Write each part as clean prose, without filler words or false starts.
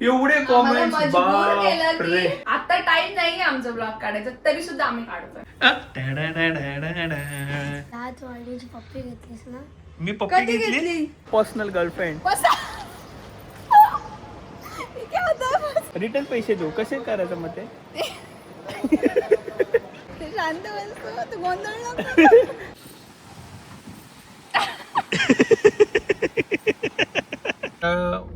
एवढे कॉमेंट्स बापरे. आता टाइम नाही आमचा ब्लॉग काढायचा तरी सुद्धा आम्ही काढतोय. पप्पी घेतलीस ना? मी पप्पी घेतली. Personal girlfriend. रिटर्न पैसे देऊ कसे करायचं मग ते? शांत बसतो तू गोंधळ नको.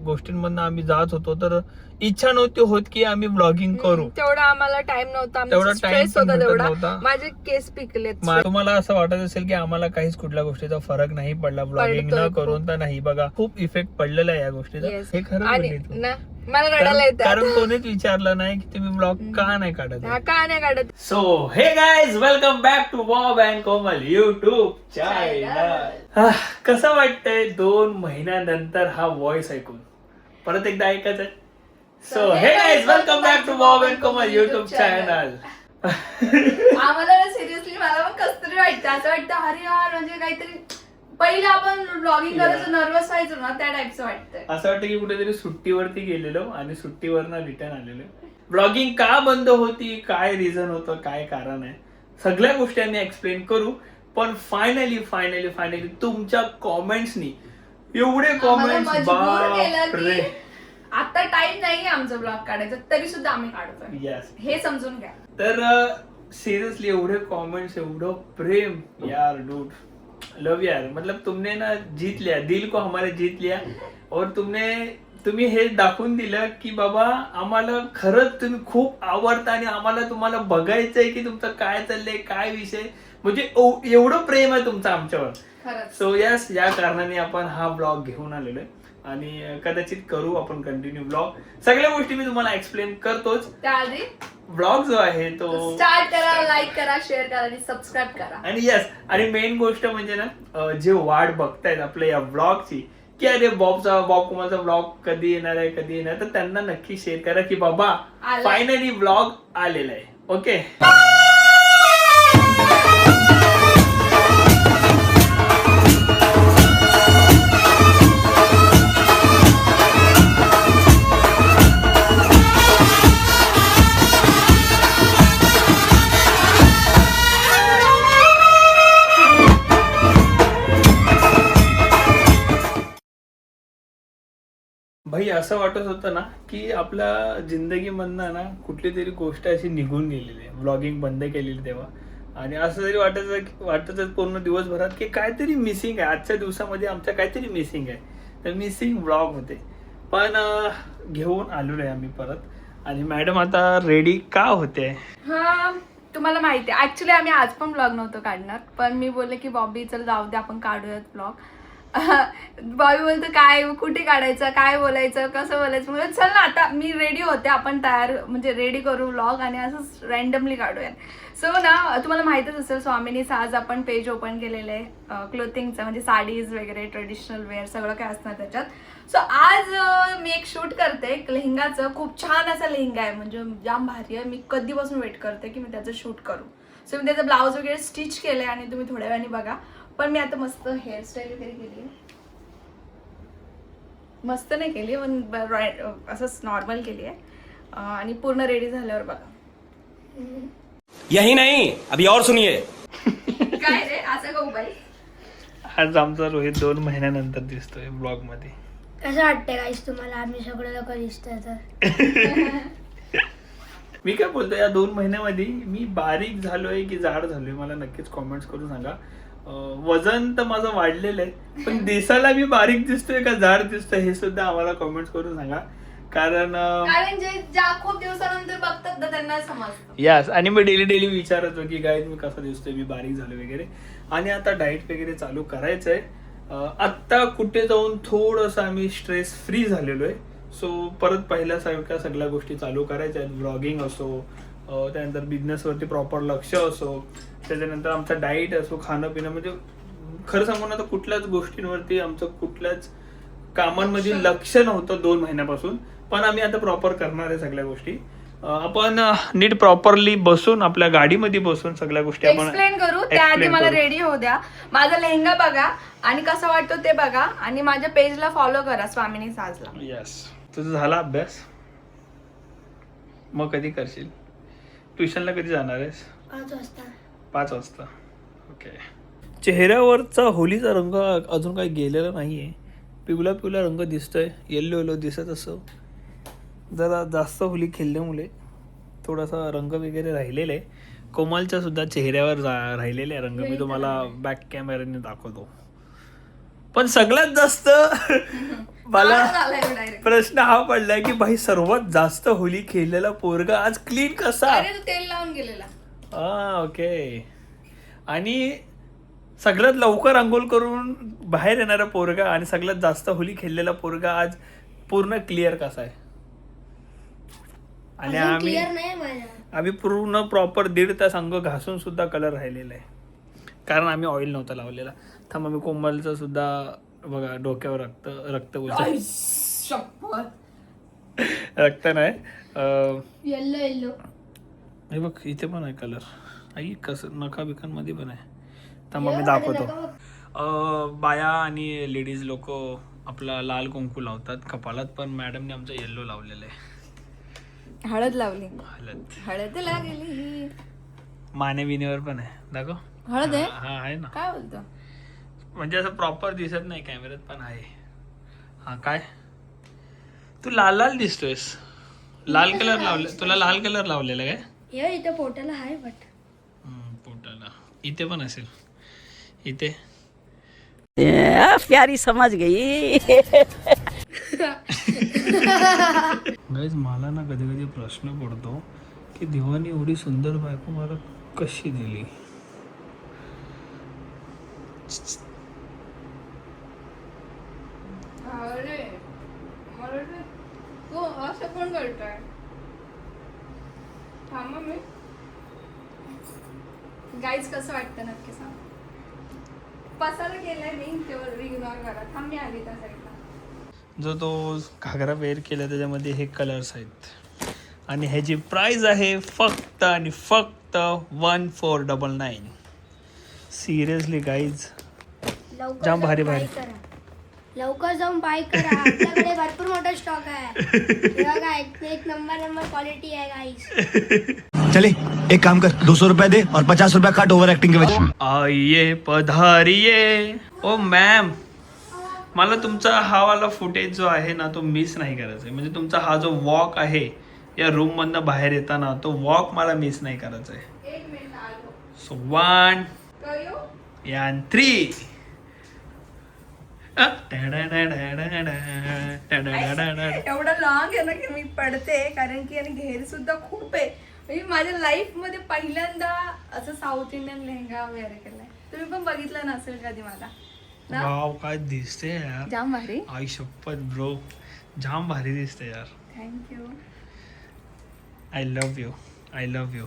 गोष्टींमधनं आम्ही जात होतो तर इच्छा नव्हती होत की आम्ही ब्लॉगिंग करू. तेवढा आम्हाला टाइम नव्हता. तेवढा टाइम होता तेवढा. नव्हता. माझे केस पिकलेत. तुम्हाला असं वाटत असेल की आम्हाला काहीच कुठल्या गोष्टीचा फरक नाही पडला ब्लॉगिंग न करून, तर नाही बघा खूप इफेक्ट पडलेला आहे या गोष्टीचा. हे खरं बोलली तू. मला रडायला येतं कारण कोणीच विचारलं नाही की तुम्ही ब्लॉग का नाही काढत. का नाही काढत. So hey guys, welcome back to Bob and Komal YouTube channel. कसं वाटतंय 2 महिन्यानंतर हा व्हॉइस ऐकून? परत एकदा ऐकायचंय. So hey guys, welcome back to Bob and Komal YouTube channel. आम्हाला सिरियसली मला पण कसं तरी वाटतं. असं वाटतं अरे यार म्हणजे काहीतरी पहिले आपण ब्लॉगिंग करायचं नर्वस व्हायचो ना त्या टाइपचं वाटतंय. असं वाटतं की कुठेतरी सुट्टीवरती गेलेलो आणि सुट्टीवरनं रिटर्न आलेलो. ब्लॉगिंग का बंद होती, काय रिझन होतं, काय कारण आहे, सगळ्या गोष्टी आम्ही एक्सप्लेन करू. पण फायनली तुमच्या कॉमेंट्सनी एवढे कॉमेंट्स बापरे. आता टाइम नाही आमचा ब्लॉग काढायचा तरी सुद्धा आम्ही काढतोय. यस, हे समजून घ्या. तर सिरियसली एवढे कॉमेंट्स, एवढं प्रेम यार. डूड लव यार, मतलब तुमने ना जीत लिया, दिल को हमारे जीत लिया. और तुम्ही हे दाखवून दिलं की बाबा आम्हाला खरंच तुम्ही खूप आवडता आणि आम्हाला तुम्हाला बघायचंय की तुमचं काय चाललंय, काय विषय, म्हणजे एवढं प्रेम आहे तुमचं आमच्यावर. सो यस, या कारणाने आपण हा ब्लॉग घेऊन आलेलो आहे आणि कदाचित करू आपण कंटिन्यू ब्लॉग. सगळ्या गोष्टी मी तुम्हाला एक्सप्लेन करतोच. त्याआधी ब्लॉग जो आहे तो स्टार्ट करा, लाईक करा, शेअर करा आणि सबस्क्राईब करा. आणि यस, आणि मेन गोष्ट म्हणजे ना, जे वाट बघतायत आपल्या या ब्लॉगची की अरे बॉब कुमारचा ब्लॉग कधी येणार आहे, तर त्यांना नक्की शेअर करा की बाबा फायनली ब्लॉग आलेला आहे. ओके. भाई असं वाटत होतं ना की आपल्या जिंदगीमधनं ना कुठली तरी गोष्ट अशी निघून गेलेली आहे ब्लॉगिंग बंद केलेली तेव्हा. आणि असं तरी वाटतं पूर्ण दिवसभरात की काहीतरी मिसिंग आहे, आजच्या दिवसामध्ये आमच्या काहीतरी मिसिंग आहे. तर मिसिंग ब्लॉग होते. पण घेऊन आलेलो आहे आम्ही परत. आणि मॅडम आता रेडी का होते? हा, तुम्हाला माहिती आहे ऍक्च्युली आम्ही आज पण ब्लॉग नव्हतो काढणार, पण मी बोलले की बॉबी चल जाऊ दे आपण काढूयात ब्लॉग. बॉबी बोलतो काय कुठे काढायचं, काय बोलायचं, कसं बोलायचं. म्हणजे चल ना, आता मी रेडी होते, आपण तयार म्हणजे रेडी करू व्लॉग आणि असंच रँडमली काढूया. सो ना तुम्हाला माहितच असेल स्वामिनीच आज आपण पेज ओपन केलेलं आहे क्लोथिंगचं, म्हणजे साडीज वगैरे ट्रेडिशनल वेअर सगळं काय असणार त्याच्यात. सो आज मी एक शूट करते एक लेहंगाचं. खूप छान असा लेहंगा आहे, म्हणजे जाम भारी आहे. मी कधीपासून वेट करते की मी त्याचं शूट करू. सो मी त्याचं ब्लाऊज वगैरे स्टिच केलंय आणि तुम्ही थोड्या वेळाने बघा. पण मी आता मस्त हेअरस्टाईल वगैरे केली आहे. मस्त नाही केली पण असंच नॉर्मल केली आहे. आणि पूर्ण रेडी झाल्यावर बघा. यही नहीं अभी और सुनिए. काय रे असं गहू बाई. आज आमचा रोहित 2 महिन्यानंतर दिसतोय ब्लॉग मध्ये. कसं वाटतंय गाईस तुम्हाला आम्ही सगळं लोक दिसतोय तर? मी काय बोलतो, या 2 महिन्यामध्ये मी बारीक झालोय की जाड झालोय मला नक्कीच कॉमेंट्स करून सांगा. वजन तर माझं वाढलेलं आहे, पण दिसायला मी बारीक दिसतोय का जाड दिसतोय हे सुद्धा आम्हाला कॉमेंट्स करून सांगा. कारण जे ज्या खूप दिवसानंतर बघतात ना त्यांना समजतं. यस, आणि मी डेली विचारत होतो की गाईज मी कसं दिसतोय, मी बारीक झालो वगैरे. आणि आता डाएट वगैरे चालू करायचंय. आत्ता कुठे जाऊन थोडंसं आम्ही स्ट्रेस फ्री झालेलो आहे. सो परत पहिल्यासारख्या सगळ्या गोष्टी चालू करायच्या आहेत. ब्लॉगिंग असो, त्यानंतर बिझनेसवरती प्रॉपर लक्ष असो, त्याच्यानंतर आमचा डाएट असो, खाणं पिणं, म्हणजे खरं सांगू ना तर कुठल्याच गोष्टींवरती आमचं कुठल्याच कामांमध्ये लक्ष नव्हतं 2 महिन्यापासून. पण आम्ही आता प्रॉपर करणार आहे सगळ्या गोष्टी. आपण नीट प्रॉपरली बसून आपल्या गाडीमध्ये बसून सगळ्या गोष्टी आपण एक्सप्लेन करू. त्याआधी मला रेडी होऊ द्या. माझा लेहंगा बघा आणि कसा वाटतो ते बघा आणि माझ्या पेजला फॉलो करा स्वामिनी साजला. यस. तुझा झाला अभ्यास? मग कधी करशील? ट्युशनला कधी जाणार आहेस? 5 वाजता. 5 वाजता. ओके. चेहऱ्यावरचा होलीचा रंग अजून काही गेलेला नाही आहे. पिवळा पिवळा रंग दिसतोय, येल्लो येल्लो दिसत असं. जरा जास्त होली खेळल्यामुळे थोडासा रंग वगैरे राहिलेला आहे. कोमलच्या सुद्धा चेहऱ्यावर राहिलेले रंग मी तुम्हाला बॅक कॅमेऱ्याने दाखवतो. पण सगळ्यात जास्त मला प्रश्न हा पडलाय की भाई सर्वात जास्त होली खेळलेला पोरगा आज क्लीन कसा? तेल लावून गेलेला. ओके. आणि सगळ्यात लवकर आंघोळ करून बाहेर येणारा पोरगा आणि सगळ्यात जास्त होली खेळलेला पोरगा आज पूर्ण क्लिअर कसा आहे? आणि अजून clear नाही माझ्या. आम्ही पूर्ण प्रॉपर 1.5 तास अंग घासून सुद्धा कलर राहिलेला आहे, कारण आम्ही ऑइल नव्हता लावलेला. थांबा मी कोमलचं सुद्धा बघा डोक्यावर रक्त रक्त नाही येल्लो हे बघ इथे पण आहे कलर. आई कसं नखा बिकांमध्ये पण आहे. थांबा मी दाखवतो. बाया आणि लेडीज लोक आपला लाल कुंकू लावतात कपाळात, पण मॅडमने आमचा येल्लो लावलेला आहे. हळद लावली. हळद लागली. माने बिनेवर पण आहे. दाखव. हळद आहे. हा आहे ना. काय बोलतो? म्हणजे असं प्रॉपर दिसत नाही कॅमेऱ्यात, पण आहे. हा काय तू लाल लाल दिसतोयस. लाल कलर लावले तुला? लाल कलर लावलेला काय? हे इथं पोटाला आहे बट पोटाला इथे पण असेल. इथे प्यारी समझ गई. गाईज मला ना कधी कधी प्रश्न पडतो की देवाने एवढी सुंदर बायको मला कशी दिली. तू असं पण करतोय. थांबा मी गाईज कसं वाटतं नक्की सांग. पसारा केलाय मी तेवढं इग्नोर करा. थांब मी आली त्या साईडला. जो तो घागरा वेअर केला त्याच्यामध्ये हे कलर्स आहेत आणि ह्याची प्राइस आहे फक्त आणि फक्त 1499. सिरियसली गाईज जाम भारी भारी. लवकर जाऊन बाय करा. आपल्याकडे भरपूर मोठा स्टॉक आहे. हे बघा एक नंबर क्वालिटी आहे गाईस. चले एक काम कर 200 रुपया दे और 50 रुपया काट ओवर एक्टिंग के वजह. आइए पधारिये. ओ मॅम, मला तुमचा हा वाला फुटेज जो आहे ना तो मिस नाही करायचा आहे. म्हणजे तुमचा हा जो वॉक आहे या रूम मधनं बाहेर येताना तो वॉक मला मिस नाही करायचा आहे. एक मिनिट आलो. सो 1 करू? and 3. एवढं लॉंग आहे ना की मी पडते, कारण की आणि घेर सुद्धा खूप आहे. म्हणजे माझ्या लाईफ मध्ये पहिल्यांदा असं साऊथ इंडियन लेहंगा वेअर केलाय. तुम्ही पण बघितलं नसेल कधी मला ना. वाव काय दिसते यार. जाम भारी. आई शपथ ब्रो, जाम भारी दिसते यार. Thank you. I love you. I love you.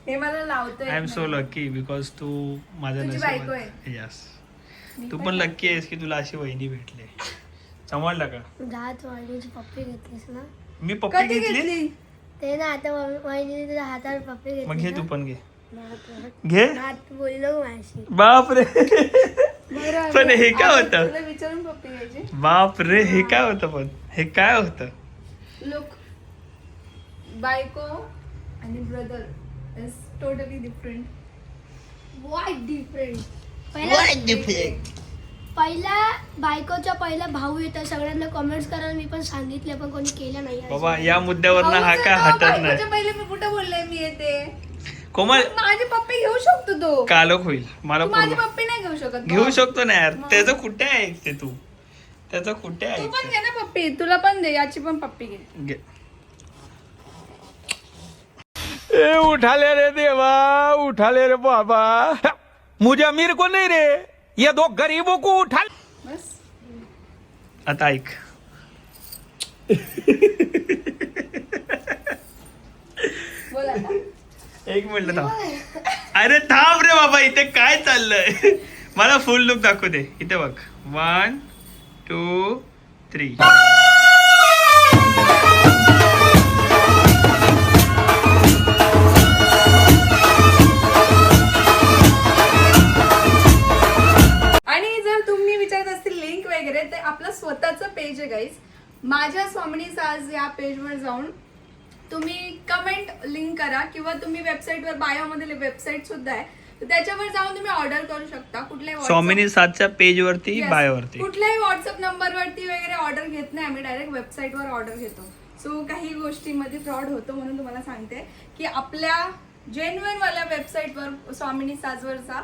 हे मला लावतोय. I am so lucky because तू माझ्या तुझी बायको नशिबात. यस, तू पण लकी आहेस की तुला अशी वहिनी भेटली. समजलं का? दात वहिनीची पप्पी घेतलीस ना. मी पप्पी कधी घेतली. घेतली? ते ना आता वहिनीने तुझ्या हातावर पप्पी घेतली. मग घे ना. तू पण घे. दात- घे. दात बोललो माझी. बाप रे. बरं, पण हे काय आता होतं? तुला विचारून पप्पी घ्यायची. बाप रे, हे काय होतं? पण हे काय होतं? लुक, बायको आणि ब्रदर इज टोटली डिफरंट. वाईट डिफरंट. पहिला बायकोचा पहिला भाऊ येतो. सगळ्यांना कमेंट्स करा. मी पण सांगितलं पण कोणी केलं नाही. बाबा या मुद्द्यावर ना हा काय हटत नाही. पहिले मी कुठे बोलले मी येते. कोमल माझे पप्पी घेऊ शकतो तो. कालक होईल मला. तू माझी पप्पी नाही घेऊ शकत. घेऊ शकतो ना यार. त्याचं कुठे आहे ते? त्याचं कुठे तू पण आहे? घे ना पप्पी. तुला पण दे. याची पण पप्पी घे. ए उठा ले रे देवा, उठा ले रे बाबा. मुझे अमीर को नहीं रे, ये 2 गरीबों को उठा. बस. आता ऐक. बोल आता. एक मिनिट थांब. अरे थांब रे बाबा, इथे काय चाललंय? मला फुल लुक दाखवू दे. इथे बघ. 1 2 3. आणि जर तुम्ही विचारत असतील लिंक वगैरे, तर आपलं स्वतःचं पेज आहे गाईज. माझ्या स्वामिनी साज या पेजवर जाऊन तुम्ही कमेंट लिंक करा किंवा तुम्ही वेबसाईटवर बायोमध्ये वेबसाईट सुद्धा आहे, तर त्याच्यावर जाऊन तुम्ही ऑर्डर करू शकता. कुठल्याही स्वामिनी सातच्या पेज वरती Yes. बायोवरती. कुठल्याही व्हॉट्सअप नंबरवरती वगैरे ऑर्डर घेत नाही आम्ही, डायरेक्ट वेबसाईटवर ऑर्डर घेतो. सो काही गोष्टींमध्ये फ्रॉड होतो म्हणून तुम्हाला सांगते की आपल्या जेन्युइन वाल्या वेबसाईटवर स्वामिनी साजवर जा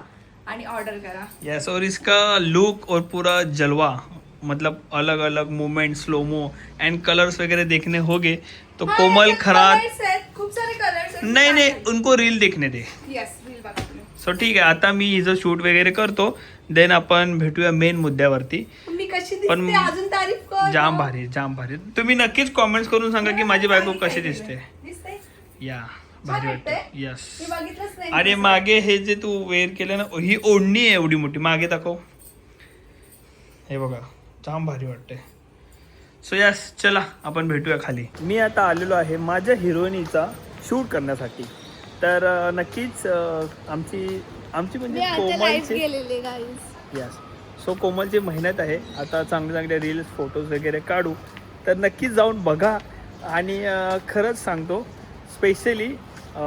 आणि ऑर्डर करा. यस, और इसका लुक और पूरा जलवा, मतलब अलग अलग मूवमेंट, स्लोमो एंड कलर्स वगैरह देखने होंगे तो कोमल खरात. खूप सारे कलर्स आहेत. नहीं नहीं, उनको रील देखने दे. येस, रील बघा तुम्ही. सो ठीक आहे, आता मी हिचं शूट वगैरे करतो, देन आपण भेटूया मेन मुद्द्यावरती. मी कशी पण दिसते अजून तारीफ कर. जाम भारी, जाम भारी. तुम्ही नक्कीच कॉमेंट्स करून सांगा की माझी बायको कशी दिसते. दिसते या भारी वाटते. वाटतंय? यस. मी बघितलंच नाही. अरे मागे हे जे तू वेअर केलं ना, ही ओढणी आहे एवढी मोठी, मागे दाखव. हे बघा, जाम भारी वाटते. सो यस, चला आपण भेटूया खाली. मी आता आलेलो आहे माझ्या हिरोईनीचा शूट करण्यासाठी. तर नक्कीच आमची म्हणजे मी आता लाईव्ह कोमलची. गेलेले गाईज. यस. सो कोमलची मेहनत आहे, आता चांगले चांगले रील्स फोटोज वगैरे काढू, तर नक्कीच जाऊन बघा. आणि खरंच सांगतो, स्पेशली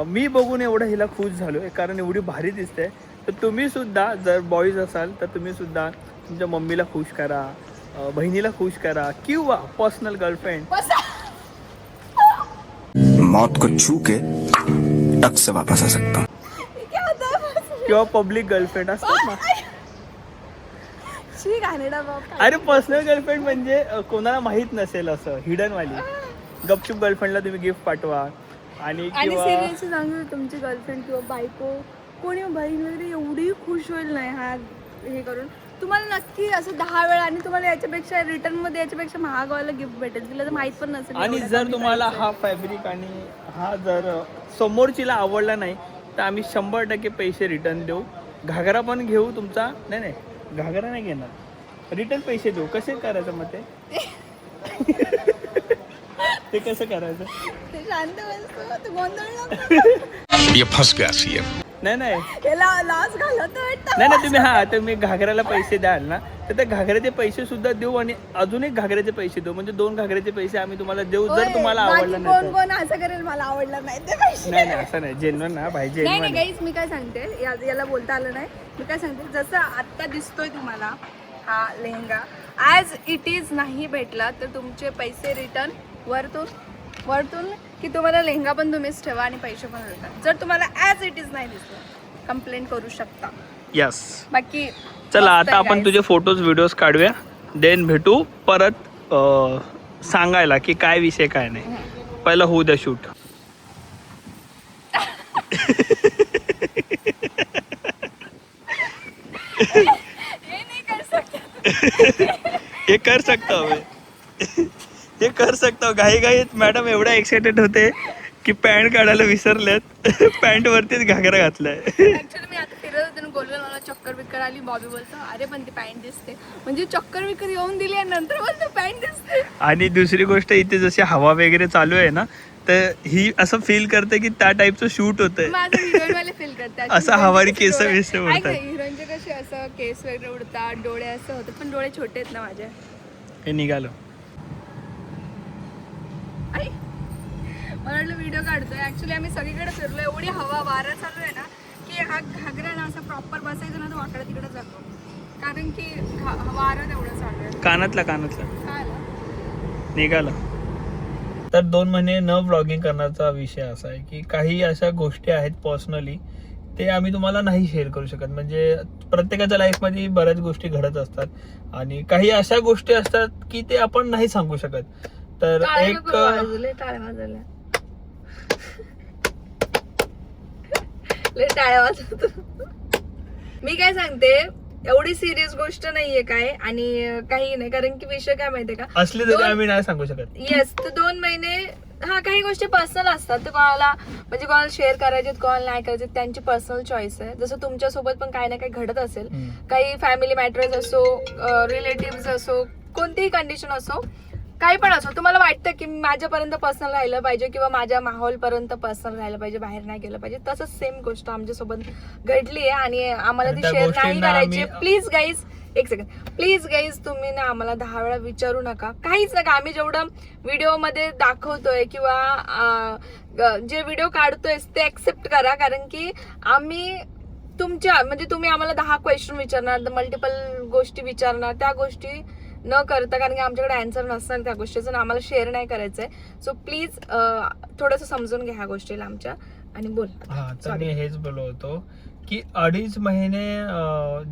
मी बघून एवढं हिला खुश झालो आहे, कारण एवढी भारी दिसते. तर तुम्हीसुद्धा जर बॉईज असाल तर तुम्हीसुद्धा तुमच्या मम्मीला खुश करा, बहिणीला खुश करा, किंवा पर्सनल गर्लफ्रेंड. मौत को छू के टक से वापस आ सकता हूँ. किंवा पब्लिक गर्लफ्रेंड असतात ना. अरे पर्सनल गर्लफ्रेंड म्हणजे कोणाला माहीत नसेल असं, हिडन वाली. गपचूप गर्लफ्रेंडला तुम्ही गिफ्ट पाठवा. आणि किंवा सिरियसली सांगू, तुमची गर्लफ्रेंड किंवा बायको कोणी बहीण वगैरे एवढी खुश होईल नाही हा हे करून. तुम्हाला नक्की असं 10 वेळा, आणि तुम्हाला याच्यापेक्षा रिटर्न मध्ये याच्यापेक्षा महागवाला गिफ्ट भेटेल, तिला तर माहित पण नसेल. आणि एवढ्या जर कमी तुम्हाला price हा फॅब्रिक आणि हा जर समोरचीला आवडला नाही तर आम्ही 100% पैसे रिटर्न देऊ. घागरा पण घेऊ तुमचा. नाही, घागरा नाही घेणार, रिटर्न पैसे देऊ. कसे करायचं मग ते कसं करायचं? ते शांत बसतो, तू गोंधळ नको. ये फंस गया सीएम. नाही याला लाच घालत वाटतं. नाही, तुम्ही घागऱ्याला पैसे द्याल ना, तर त्या घागऱ्याचे पैसे सुद्धा देऊ आणि अजून एक घागऱ्याचे पैसे देऊ, म्हणजे 2 घागऱ्याचे पैसे आम्ही तुम्हाला देऊ जर तुम्हाला आवडला नाही तर. कोण असं करेल मला आवडलं नाही ते पैसे. नाही असं नाही, जेन्युइन ना भाई, नाही जेन्युइन. गाईज, मी काय सांगते, याला बोलता आलं नाही. मी काय सांगते, जसं आत्ता दिसतोय तुम्हाला हा लेहंगा, ॲज इट इज नाही भेटला तर तुमचे पैसे रिटर्न. वरतून की तुम्हाला लेहंगा पण तुम्हीच ठेवा आणि पैसे पण रिटर्न. जर तुम्हाला ॲज इट इज नाही दिसलं, कंप्लेंट करू शकता. यस. बाकी चला मस्त आता आहे आपण guys. तुझे फोटोज व्हिडिओज काढूया, देन भेटू परत सांगायला की काय विषय काय नाही. पहिला होऊ द्या शूट. हे नाही कर सकते. हे कर सकता हवे, हे कर सकता. घाईत मॅडम एवढ्या एक्साइटेड होते की पॅन्ट काढायला विसरल्यात, पॅन्ट वरतीच घागरा घातलाय. ऍक्च्युली मी आता फिरत होते बोललो, मला चक्कर बिक्कर आली. बॉबी बोलतो अरे पण ती पॅन्ट दिसते, म्हणजे चक्कर बिक्कर येऊन दिली आणि नंतर बोलतो पॅन्ट दिसते. आणि दुसरी गोष्ट, इथे जशी हवा वगैरे चालू आहे ना, तर ही असं फील करते की त्या टाईपचं शूट होतंय. माझं हिरोईन वाले फील करतात. असं हवारी केस विस उडतात. हिरोईनचे कसे असं केस वगैरे उडतात, डोळे असं होतं, पण डोळे छोटे आहेत ना माझे. हे निघालं. आई, मला वाटलं व्हिडिओ काढतोय. ऍक्च्युली आम्ही सगळीकडे फिरलो, एवढी हवा वारा चालू आहे ना की हा घागरा ना असं प्रॉपर बसायचं ना तर वाकडा तिकडे जातो, कारण की वारा तेवढं चालू आहे. कानातला काय आलं? निघाला. तर 2 महिने न व्लॉगिंग करण्याचा विषय असा आहे की काही अशा गोष्टी आहेत पर्सनली, ते आम्ही तुम्हाला नाही शेअर करू शकत. म्हणजे प्रत्येकाच्या लाईफमध्ये बऱ्याच गोष्टी घडत असतात आणि काही अशा गोष्टी असतात की ते आपण नाही सांगू शकत. तर टाळ्या एक नको वाजवले, टाळ्या वाजवल्या. लय टाळ्या वाजवतो. मी काय सांगते, एवढी सिरियस गोष्ट नाहीये काय, आणि काही नाही, कारण की विषय काय माहितीये का, असले तरी आम्ही नाही सांगू शकत. येस, तर 2 महिने हा काही गोष्टी पर्सनल असतात, तर कोणाला म्हणजे कोणाला शेअर करायचे कोणाला नाही करायचे, त्यांची पर्सनल चॉईस आहे. जसं तुमच्या सोबत पण काही ना काही घडत असेल, काही फॅमिली मॅटर्स असो, रिलेटिव्ह असो, कोणतीही कंडिशन असो, काही पण असो, तुम्हाला वाटतं की माझ्यापर्यंत पर्सनल राहिलं पाहिजे किंवा माझ्या माहोलपर्यंत पर्सनल राहिलं पाहिजे, बाहेर नाही गेलं पाहिजे, तसंच सेम गोष्ट आमच्यासोबत घडली आहे आणि आम्हाला ती त्या शेअर नाही गोष्टींना करायची. आम्ही- प्लीज गाईज, एक सेकंड प्लीज गाईज, तुम्ही ना आम्हाला 10 वेळा विचारू नका, काहीच नका. आम्ही जेवढं व्हिडिओमध्ये दाखवतोय किंवा जे व्हिडिओ काढतोय ते ऍक्सेप्ट करा, कारण की आम्ही तुमच्या म्हणजे तुम्ही आम्हाला 10 क्वेश्चन विचारणार, मल्टिपल गोष्टी विचारणार, त्या गोष्टी न करता, कारण की आमच्याकडे आन्सर नसणार त्या गोष्टीचं आणि आम्हाला शेअर नाही करायचंय. सो प्लीज थोडंसं समजून घ्या ह्या गोष्टीला आमच्या आणि बोल. हा, तर मी हेच बोलत होतो की 2.5 महिने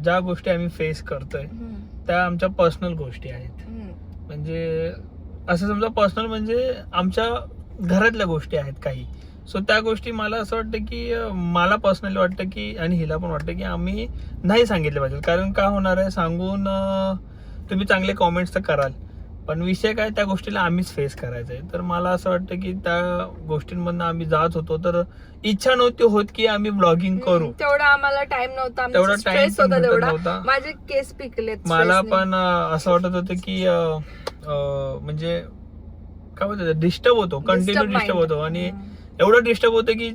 ज्या गोष्टी आम्ही फेस करतोय त्या आमच्या पर्सनल गोष्टी आहेत. म्हणजे असं समजा पर्सनल म्हणजे आमच्या घरातल्या गोष्टी आहेत काही. सो त्या गोष्टी मला असं वाटतं की मला पर्सनली वाटतं की आणि हिला पण वाटतं की आम्ही नाही सांगितलं पाहिजे. कारण का होणार आहे सांगून तुम्ही चांगले कॉमेंट्स तर कराल, पण विषय काय त्या गोष्टीला आम्हीच फेस करायचं आहे. तर मला असं वाटतं की त्या गोष्टींमधनं आम्ही जात होतो तर इच्छा नव्हती होत की आम्ही ब्लॉगिंग करू. तेवढा आम्हाला टाइम नव्हता, तेवढा time स्ट्रेस होता पण तेवढा. नव्हता. माझे केस पिकलेत मला stress ने. पण असं वाटत होतं की म्हणजे काय बोलतो डिस्टर्ब होतो, कंटिन्यू Disturb डिस्टर्ब mind. होतो आणि एवढं डिस्टर्ब होतं की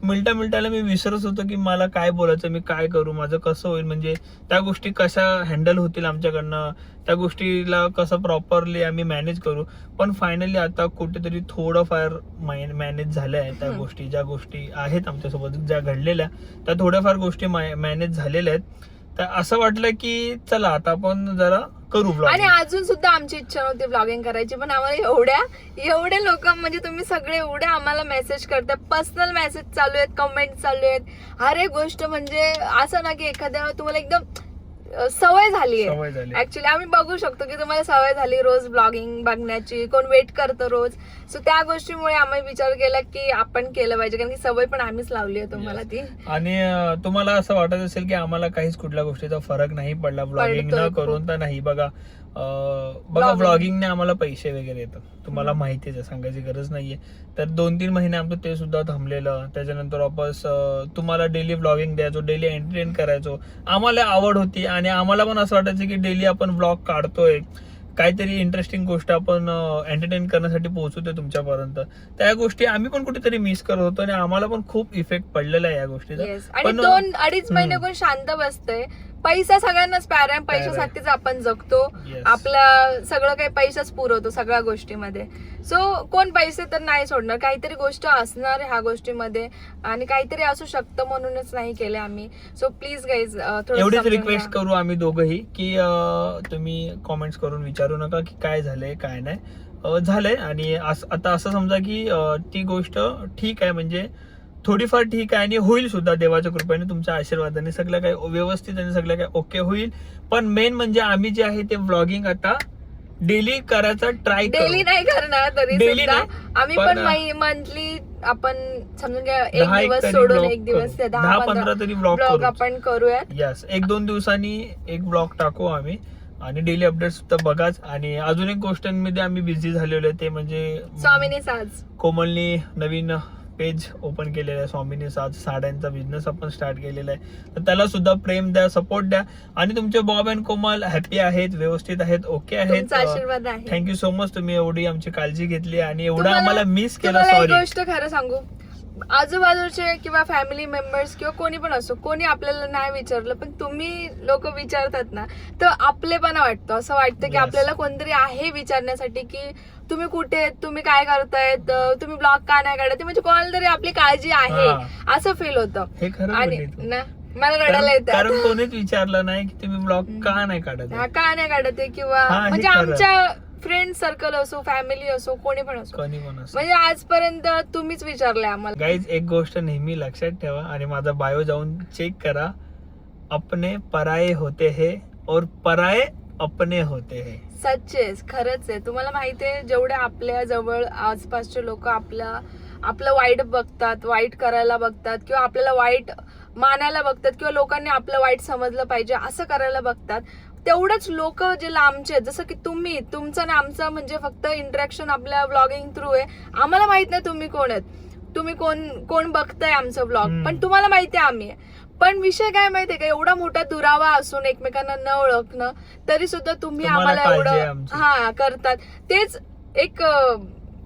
मिनिटाला मी विसरत होतो की मला काय बोलायचं, मी काय करू, माझं कसं होईल, म्हणजे त्या गोष्टी कशा हँडल होतील आमच्याकडनं, त्या गोष्टीला कसं प्रॉपरली आम्ही मॅनेज करू. पण फायनली आता कुठेतरी थोडंफार मॅनेज झाल्या आहे त्या गोष्टी, ज्या गोष्टी आहेत आमच्यासोबत ज्या घडलेल्या त्या थोड्याफार गोष्टी मॅनेज झालेल्या आहेत. तर असं वाटलं की चला आता आपण जरा करू ब्लॉग. आणि अजून सुद्धा आमची इच्छा नव्हती ब्लॉगिंग करायची, पण आम्हाला एवढे लोक म्हणजे तुम्ही सगळे एवढे आम्हाला मेसेज करता, पर्सनल मेसेज चालू आहेत, कमेंट चालू आहेत, हर एक गोष्ट. म्हणजे असं ना की एखाद्या तुम्हाला एकदम सवय झाली सवय आहे. झाली. ऍक्च्युली आम्ही बघू शकतो की तुम्हाला सवय झाली रोज ब्लॉगिंग बघण्याची, कोण वेट करतं रोज. सो त्या गोष्टीमुळे आम्ही विचार केला की आपण केलं पाहिजे, कारण की सवय पण आम्हीच लावली आहे तुम्हाला ती. आणि तुम्हाला असं वाटत असेल की आम्हाला काहीच कुठल्या गोष्टीचा फरक नाही पडला ब्लॉगिंग न करून, तर नाही. बघा ब्लॉगिंगने आम्हाला पैसे वगैरे येतात, तुम्हाला माहितीच आहे, सांगायची गरज नाहीये. तर 2-3 महिने आमचं ते सुद्धा थांबलेलं. त्याच्यानंतर वापस तुम्हाला डेली ब्लॉगिंग द्यायचो, डेली एंटरटेन करायचो. आम्हाला आवड होती आणि आम्हाला पण असं वाटायचं की डेली आपण ब्लॉग काढतोय, काहीतरी इंटरेस्टिंग गोष्ट आपण एंटरटेन करण्यासाठी पोहोचवतोय तुमच्यापर्यंत. त्या गोष्टी आम्ही पण कुठेतरी मिस करत होतो आणि आम्हाला पण खूप इफेक्ट पडलेला आहे या गोष्टीचा. आणि 2-2.5 महिने कोण शांत बसतंय. पैसा सगळ्यांनाच प्यार आहे, पैशासाठीच आपण जगतो. Yes. आपला सगळं काही पैसाच पुरवतो सगळ्या गोष्टीमध्ये. सो कोण पैसे तर नाही सोडणार, काहीतरी गोष्ट असणार ह्या गोष्टीमध्ये आणि काहीतरी असू शकतं म्हणूनच नाही केले आम्ही. सो प्लीज गाईज एवढीच रिक्वेस्ट करू आम्ही दोघंही की तुम्ही कॉमेंट्स करून विचारू नका की काय झालंय काय नाही. झालंय आणि आता असं समजा की ती गोष्ट ठीक आहे, म्हणजे थोडीफार ठीक आहे आणि होईल सुद्धा देवाच्या कृपेने, तुमच्या आशीर्वादाने सगळं काही व्यवस्थित आणि सगळं काही ओके होईल. पण मेन म्हणजे आम्ही जे आहे ते व्लॉगिंग आता डेली करायचा ट्राय डेली नाही करणार तरी Daily सुद्धा नाही, आम्ही पण, पण मंथली आपण समजून घ्या, 10 एक दिवस तरी सोडून vlog एक दिवस करू. 10-15 तरी vlog ब्लॉग करू. आपण करूयात. यस, 1-2 दिवसांनी एक ब्लॉग टाकू आम्ही आणि डेली अपडेट्स तर बघाच. आणि अजून एक गोष्टींमध्ये आम्ही बिझी झालेलो आहे, ते म्हणजे स्वामीने साज कोमलनी नवीन पेज ओपन केलेलं आहे, स्वामीनी साज साड्यांचा बिझनेस आपण स्टार्ट केलेला आहे. तर त्याला सुद्धा प्रेम द्या, सपोर्ट द्या. आणि तुमचे बॉब अँड कोमल हॅपी आहेत, व्यवस्थित आहेत, ओके आहेत. तुमचा आशीर्वाद आहे. थँक्यू सो मच, तुम्ही एवढी आमची काळजी घेतली आणि एवढं तुम्हाला- आम्हाला मिस केलं. तुम्हाला एक सॉरी. गोष्ट खरं सांगू, आजूबाजूचे किंवा फॅमिली मेंबर्स किंवा कोणी पण असो, कोणी आपल्याला नाही विचारलं पण तुम्ही लोक विचारतात ना, तर आपलेपणा वाटतो. असं वाटतं की Yes. आपल्याला कोणतरी आहे विचारण्यासाठी की तुम्ही कुठे आहेत, तुम्ही काय करतायत, तुम्ही ब्लॉग का नाही काढत, म्हणजे कोणाला तरी आपली काळजी आहे असं फील होतं. हे खरं आणि बोलली तू. ना मला रडायला येतं कारण आता. कोणीच विचारलं नाही की तुम्ही ब्लॉग का नाही काढत. हा, का नाही काढत आहे किंवा हा, हे म्हणजे खरं. आमच्या फ्रेंड सर्कल असो, फॅमिली असो, कोणी पण असो, कोणी पण असं. म्हणजे आजपर्यंत तुम्हीच विचारलंय आम्हाला. गाईज एक गोष्ट नेहमी लक्षात ठेवा आणि माझा बायो जाऊन चेक करा, अपने पराये होते है और पराये अपने होते है. सच्चेच, खरंच आहे. तुम्हाला माहितीये, जेवढे आपल्या जवळ आसपासचे लोक आपलं वाईट बघतात, वाईट करायला बघतात किंवा आपल्याला वाईट मानायला बघतात किंवा लोकांनी आपलं वाईट समजलं पाहिजे असं करायला बघतात, तेवढंच लोक जे लांबचे आहेत, जसं की तुमचं आणि आमचं म्हणजे फक्त इंटरॅक्शन आपल्या ब्लॉगिंग थ्रू आहे. आम्हाला माहित नाही तुम्ही कोण आहेत, तुम्ही कोण बघताय आमचं ब्लॉग, पण तुम्हाला माहिती आहे आम्ही आहे. पण विषय काय माहितीये का, एवढा मोठा दुरावा असून एकमेकांना न ओळखणं तरी सुद्धा तुम्ही तुम्हाला आम्हाला काळजी आहे एवढं आमची. करतात. तेच एक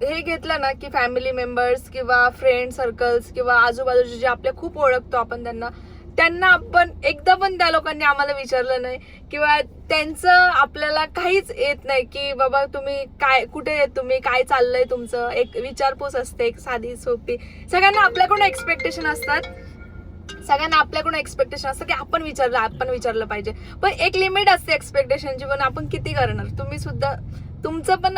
हे घेतलं ना की फॅमिली मेंबर्स किंवा फ्रेंड सर्कल्स किंवा आजूबाजूचे जे आपले खूप ओळखतो आपण त्यांना आपण एकदा पण त्या लोकांनी आम्हाला विचारलं नाही किंवा त्यांचं आपल्याला काहीच येत नाही की बाबा तुम्ही काय, कुठे आहेत तुम्ही, काय चाललंय तुमचं, एक विचारपूस असते एक साधी सोपी. सगळ्यांना आपल्याकडून एक्सपेक्टेशन असतात, की आपण विचारलं पाहिजे, पण एक लिमिट असते एक्सपेक्टेशनची. पण आपण किती करणार? तुम्ही सुद्धा तुमचं पण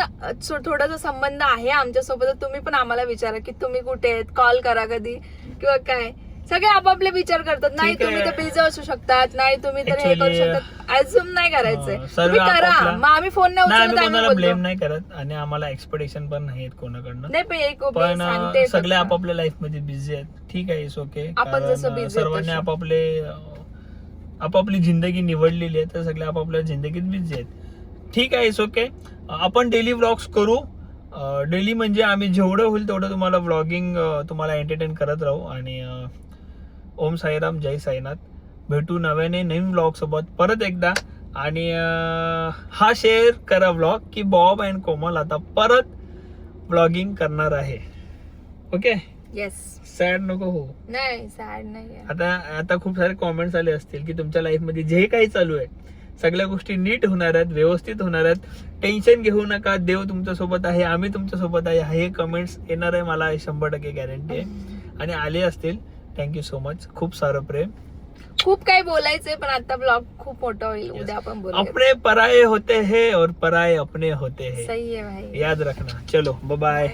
थोडासा संबंध आहे आमच्यासोबत, तुम्ही पण आम्हाला विचारा की तुम्ही कुठे आहेत, कॉल करा कधी किंवा काय. सगळे आपापले विचार करतात. नाही ठीक आहे. तुम्ही तर बिझी असू शकतात, नाही तुम्ही तर हे करू Actually, शकतात. अजूम नाही करायचंय, सर्व तुम्ही करा. आपापला- मग आम्ही फोन नाही नाही, उचलत, आम्ही आम्ही कोणाला बोलतो. ब्लेम नाही करत आणि आम्हाला एक्सपेक्टेशन पण नाही आहेत कोणाकडनं. नाही पण एक मी पण सांगते सगळे फक्त. आपापल्या लाईफ मध्ये बिझी आहेत. ठीक आहे, इट्स ओके. आपण जसं busy आहे सर्वांनी तसं. आपापली जिंदगी निवडलेली आहे, तर सगळे आपापल्या जिंदगीत बिझी आहेत. ठीक आहे, इट्स ओके. आपण डेली व्लॉग्स करू. डेली म्हणजे आम्ही जेवढं होईल तेवढं तुम्हाला व्लॉगिंग तुम्हाला एंटरटेन करत राहू. आणि ओम साईराम, जय साईनाथ. भेटू नवीन व्लॉग सोबत परत एकदा. आणि हा शेअर करा व्लॉग की बॉब अँड कोमल आता परत व्लॉगिंग करणार आहे. Okay, yes. सॅड नको हो. नाही सॅड नाही. आता खूप सारे कॉमेंट्स आले असतील की तुमच्या लाईफ मध्ये जे काही चालू आहे सगळ्या गोष्टी नीट होणार आहेत, व्यवस्थित होणार आहेत, टेन्शन घेऊ नका, देव तुमच्या सोबत आहे, आम्ही तुमच्या सोबत आहे, हे कमेंट्स येणार आहे, मला 100% गॅरंटी आहे. आणि आले असतील. Thank you so much. खूप सारं प्रेम. खूप काही बोलायचंय पण आता ब्लॉग खूप मोठा होईल. उद्या आपण बोलूया. अपने पराये होते हैं और पराये अपने होते हैं. सही है भाई. याद रखना. चलो, बाय बाय.